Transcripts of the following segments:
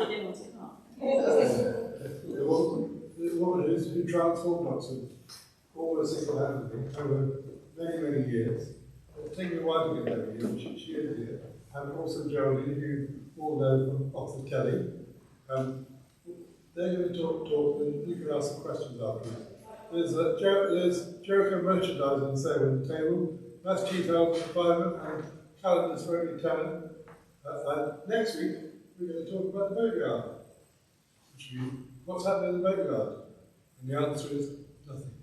didn't want to come. The woman who transformed Oxford almost single-handedly over many, many years. It's taken a while to get over here, she is here. And also Geraldine, who you all know from Oxford Kelly. They're going to talk, and you can ask some questions afterwards. There's Jericho merchandise on sale on the table. That's cheap help for firemen and calendars for every tenant. Next week, we're going to talk about the boatyard. What's happening in the boatyard? And the answer is nothing.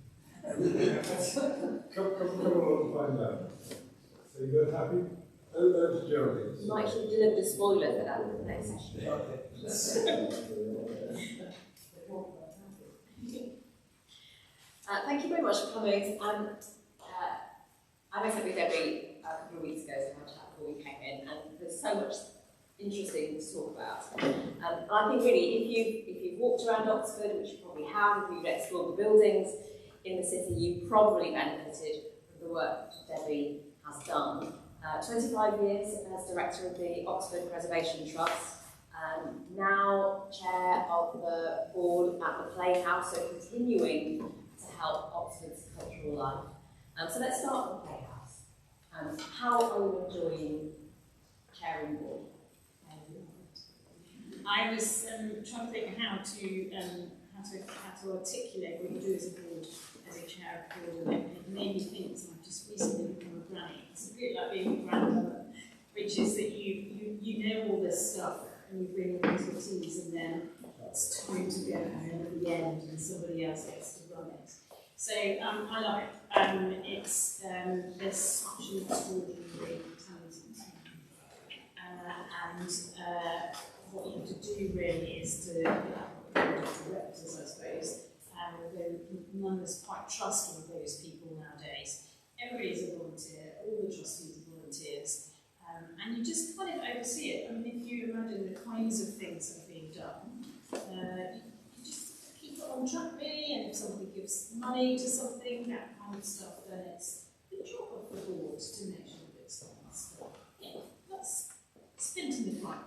come along and find out. So you guys happy? Over to Geraldine. You might should have delivered a spoiler for that in the next session. Thank you very much for coming. I met up with Debbie a couple of weeks ago, so I had a chat before we came in, and there's so much interesting to talk about. And I think really, if you've walked around Oxford, which you probably have, if you've explored the buildings in the city, you've probably benefited from the work that Debbie has done. 25 years as director of the Oxford Preservation Trust, now chair of the board at the Playhouse, so continuing to help Oxford's cultural life. So let's start with the Playhouse. How are you enjoying chairing the board? I was trying to think how to articulate what you do as a board, as a chair of the board, and it made me think that I've just recently become a granny. It's a bit like being a grandmother, which is that you know all this stuff and you bring your expertise, and then it's time to go home at the end and somebody else gets to run it. So I love it. There's such an extraordinary talented team, and what you have to do really is to directors, I suppose. None of us quite trust all of those people nowadays. Everybody is a volunteer, all the trustees are volunteers, and you just kind of oversee it. I mean, if you imagine the kinds of things that are being done, you just keep it on track really, and if somebody gives money to something, that kind of stuff, then it's the job of the board to make sure that it's done. So, yeah, that's spent in the time.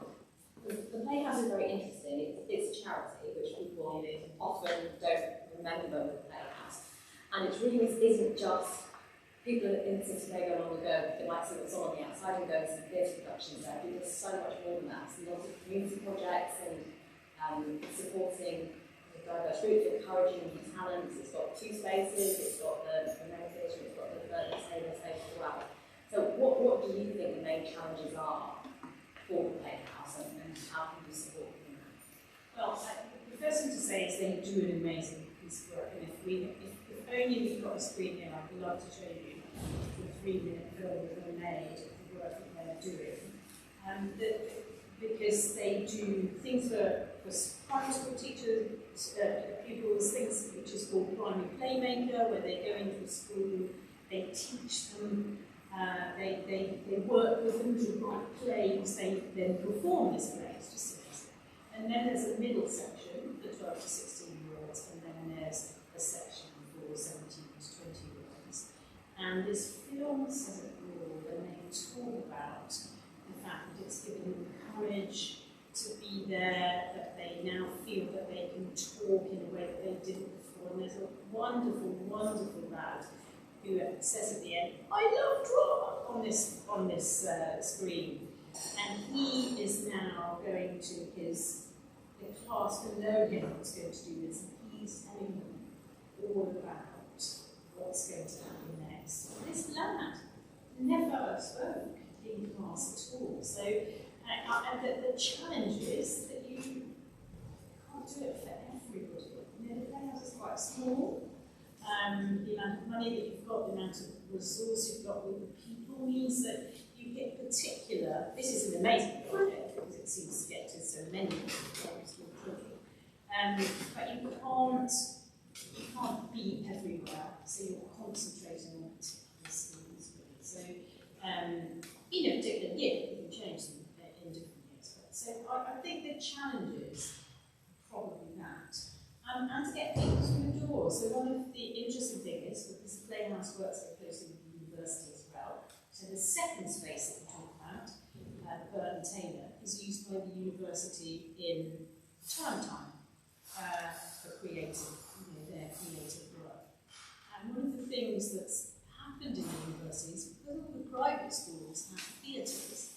The Playhouse is very interesting. It's a charity, which people often don't remember the Playhouse. And it really isn't just people in the city may go along and go, they might see what's on the outside and go and see theatre productions there. But there's so much more than that. There's lots of community projects and supporting the diverse groups, encouraging new talents. It's got 2 spaces, it's got the main theatre, it's got the table space as well. So what do you think the main challenges are for the Playhouse, and how can you support them? Well, the first thing to say is they do an amazing piece of work, and if only we've got a screen here, I'd love to show you the 3-minute film that they made of the work that they're doing. Because they do things for primary school teachers, pupils, things which is called Primary Playmaker, where they go into a school, they teach them. They work with them to write plays, they then perform these plays, just seriously. And then there's a middle section for 12 to 16-year-olds, and then there's a section for 17 to 20-year-olds. And this film says it all, and they talk about the fact that it's given them courage to be there, that they now feel that they can talk in a way that they didn't before. And there's a wonderful, wonderful lad who says at the end, "I love drama," on this screen, and he is now going to the class below him who's going to do this, and he's telling them all about what's going to happen next. This lad never spoke in class at all, so the challenge is that you can't do it for everybody. You know, the Playhouse is quite small. The amount of money that you've got, the amount of resource you've got with the people means that you get particular. This is an amazing project because it seems to get to so many children. But you can't be everywhere, so you're concentrating on particular schools. So, in a particular year, you can change them in different years. So I think the challenge is probably that. And to get people through the door. So one of the interesting things is, because the Playhouse works so closely with the university as well, so the second space that we talk about Burton Taylor, is used by the university in term time for creative, their creative work. And one of the things that's happened in universities, because all the private schools have theatres,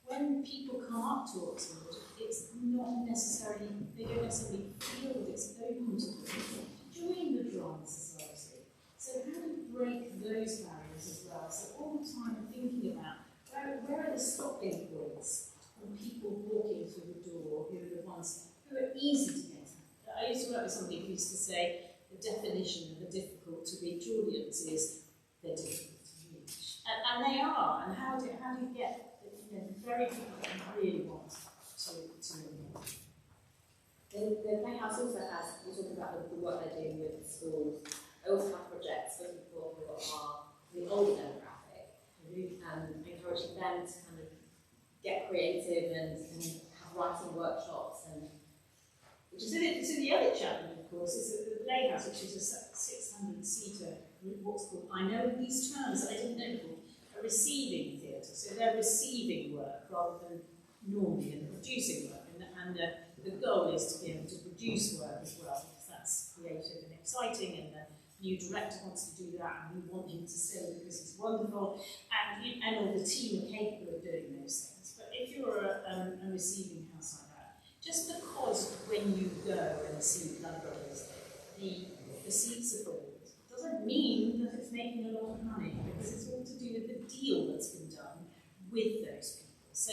when people come up to Oxford, it's not necessarily, they don't necessarily feel that it's open to them to join the drama society. So how do you break those barriers as well? So all the time thinking about where are the stopping points from people walking through the door who are the ones who are easy to get at. I used to work with somebody who used to say the definition of a difficult to reach audience is they're difficult to reach. And they are. And how do you get very people that you really want to involve? The Playhouse also has, we're talking about the work they're doing with the schools, they also have projects for people who are the older demographic, encouraging them to kind of get creative and have writing workshops. So the other challenge, of course, is that the Playhouse, which is a 600-seater, what's called, I know these terms that I didn't know before, a receiving theatre. So they're receiving work rather than normally in producing work. And the goal is to be able to produce work as well, because that's creative and exciting, and the new director wants to do that, and we want him to stay because he's wonderful, and all the team are capable of doing those things. But if you're a receiving house like that, just because when you go and see Blood Brothers, the seats are full, doesn't mean that it's making a lot of money, because it's all to do with the deal that's been done with those people. So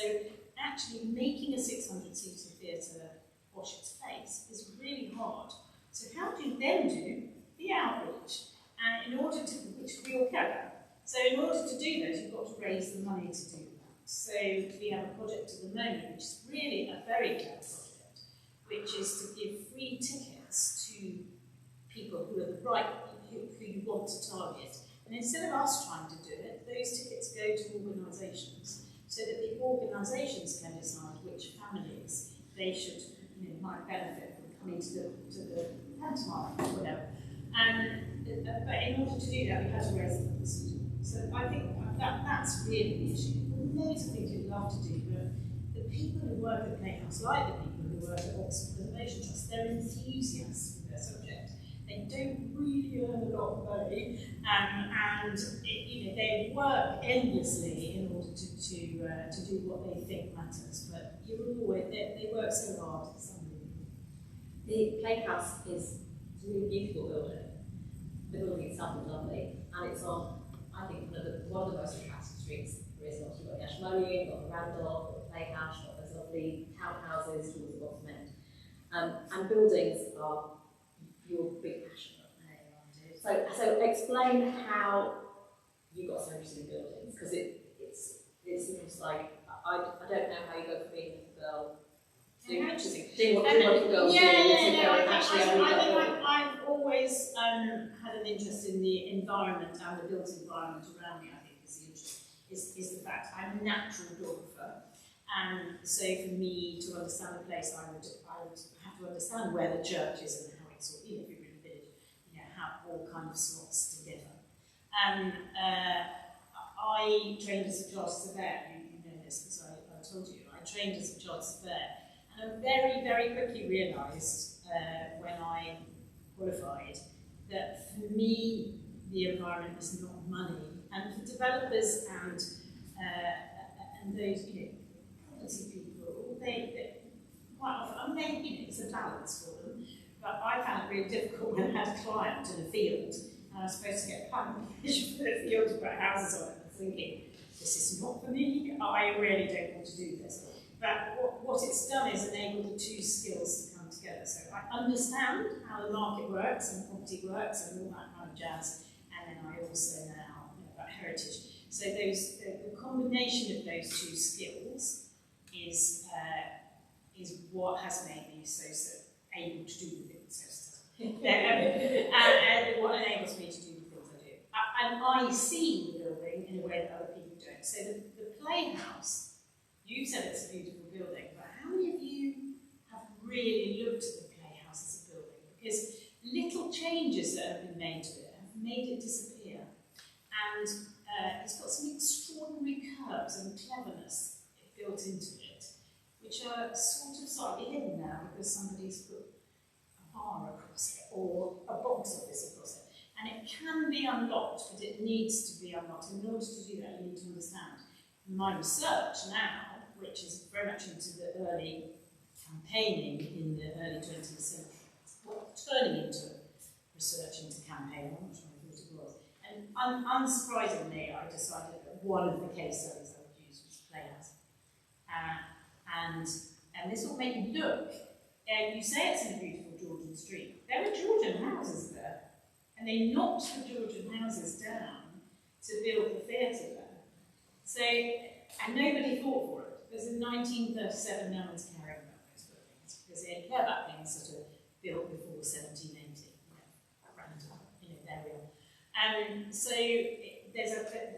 actually making a 600-seater theatre wash its face is really hard. So how do you then do the outreach? And in order to, which we all care about. So in order to do those, you've got to raise the money to do that. So we have a project at the moment, which is really a very clever project, which is to give free tickets to people who are the right, who you want to target. And instead of us trying to do it, those tickets go to organisations, so that the organisations can decide which families they should, might benefit from coming to the pantomime or whatever. But in order to do that, we had to raise the funds. So I think that's really the issue. There's loads of things we'd love to do, but the people who work at Playhouse, like the people who work at Oxford Preservation Trust, they're enthusiasts for their subject. They don't really earn a lot of money, and they work endlessly in order to do what they think matters. But they work so hard. It's unbelievable. The Playhouse is a really beautiful building. The building itself is lovely, and it's on, I think, one of the most attractive streets there is. You've got the Ashmolean, you've got the Randolph, you've got the Playhouse, you've got those lovely townhouses towards the bottom end. And buildings are your big passion. So explain how you got so interested in buildings, because it seems like I don't know how you go from being a girl doing what girls do. I've always had an interest in the environment and the built environment around me. I think is the fact I'm a natural geographer, and so for me to understand the place, I would have to understand where the church is and how it's all, if you're in a village, how all kind of slots together. I trained as a chartered surveyor. You know this because I told you. I trained as a chartered surveyor, and I very, very quickly realised when I qualified that for me the environment was not money, and for developers and those property people, they quite often, it's a balance for them. But I found it really difficult when I had a client in a field and I was supposed to get planning permission for the field to put houses on it. I was thinking, this is not for me, I really don't want to do this. But what it's done is enabled the two skills to come together. So I understand how the market works and property works and all that kind of jazz, and then I also know about heritage. So the combination of those two skills is what has made me so able to do the things and what enables me to do the things I do. And I see the building in a way that other people don't. So the Playhouse, you said it's a beautiful building, but how many of you have really looked at the Playhouse as a building? Because little changes that have been made to it have made it disappear. And it's got some extraordinary curves and cleverness because somebody's put a bar across it or a box office across it. And it can be unlocked, but it needs to be unlocked. And in order to do that, you need to understand. My research now, which is very much into the early campaigning in the early 20th century, well, turning into research into campaigning, I'm not sure I thought it was. And unsurprisingly, I decided that one of the case studies I would use was Playhouse. And this will make you look, you say it's in a beautiful Georgian street. There were Georgian houses there, and they knocked the Georgian houses down to build the theatre there. So, and nobody fought for it. Because in 1937, no one's caring about those buildings, because they didn't care about things that are built before 1780. Random, there we are. And so there's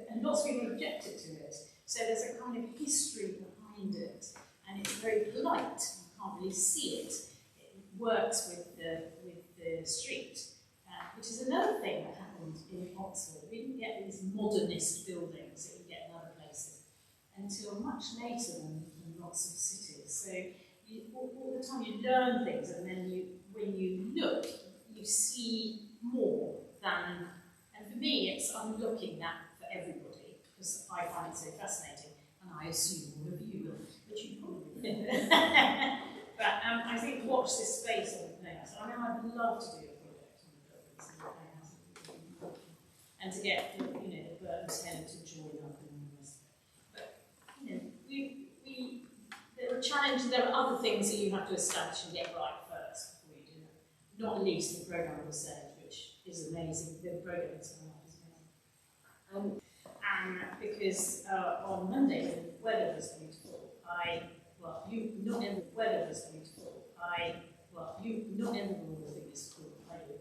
and lots of people objected to it. So there's a kind of history behind it, and it's very polite. You can't really see it. It works with the street, which is another thing that happened in Oxford. We didn't get these modernist buildings that you get in other places until much later than lots of cities. So all the time you learn things, and then when you look, you see more than. And for me, I'm looking that for everybody because I find it so fascinating, and I assume all of you will, but you probably will. But I think watch this space on the Playhouse. I mean, I'd love to do a project on the buildings in the Playhouse, and to get the Burns Head to join up and all the rest of it. But there are challenges. There are other things that you have to establish and get right first before you do that. Not least the programme of research, which is amazing. The programme itself is amazing. Because on Monday the weather was beautiful. You not everyone will think it's cool, are you?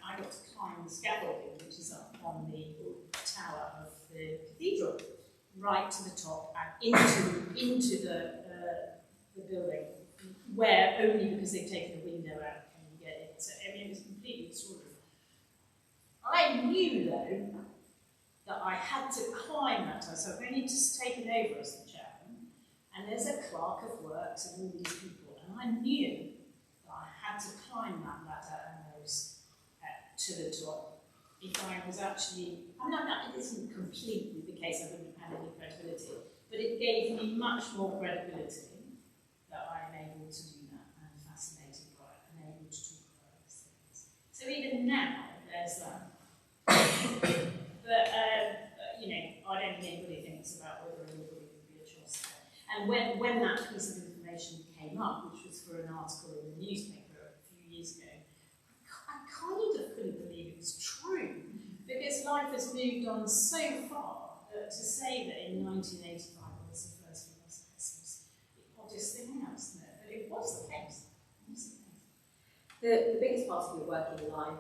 I got to climb the scaffolding, which is up on the tower of the cathedral, right to the top and into the building, where only because they've taken the window out can you get it. So I mean, it was completely extraordinary. I knew though that I had to climb that tower, so I've only just taken over as the chairman, and there's a clerk of works and all these people, and I knew that I had to climb that ladder and those to the top. If I was actually, it isn't completely the case, I wouldn't have had any credibility, but it gave me much more credibility that I'm able to do that and fascinated by it and able to talk about those things. So even now, there's that. But, I don't think anybody thinks about whether anybody would be a trust. And when that piece of information came up, which was for an article in the newspaper a few years ago, I kind of couldn't believe it was true, because life has moved on so far that to say that in 1985 I was the first female seems the oddest thing else, isn't it? But it was the case. The biggest part of your working life,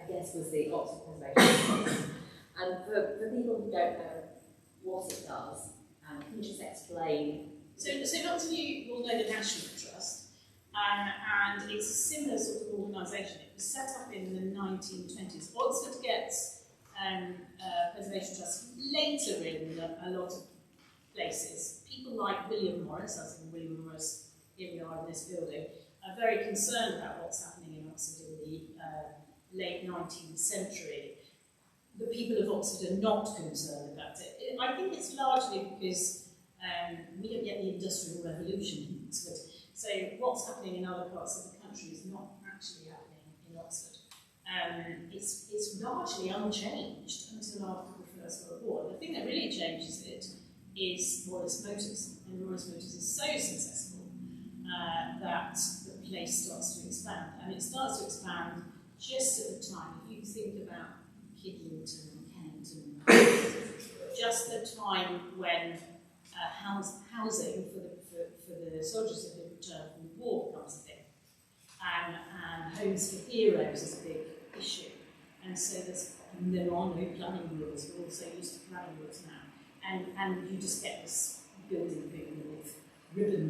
I guess, was the Oxford Conservation Trust. And for people who don't know what it does, can you just explain? So lots of you will know the National Trust, and it's a similar sort of organisation. It was set up in the 1920s. Oxford gets Preservation Trust later in a lot of places. People like William Morris, as in William Morris, here we are in this building, are very concerned about what's happening in Oxford in the late 19th century. The people of Oxford are not concerned about it. I think it's largely because we don't get the Industrial Revolution in Oxford. So what's happening in other parts of the country is not actually happening in Oxford. It's largely unchanged until after the First World War. The thing that really changes it is Morris Motors. And Morris Motors is so successful that the place starts to expand. And it starts to expand just at the time. If you think about Kidlington and Kennington, just the time when housing for the soldiers that had returned from the war becomes a thing, and homes for heroes is a big issue, and so there are no planning rules. We're also used to planning rules now, and you just get this building boom with ribbon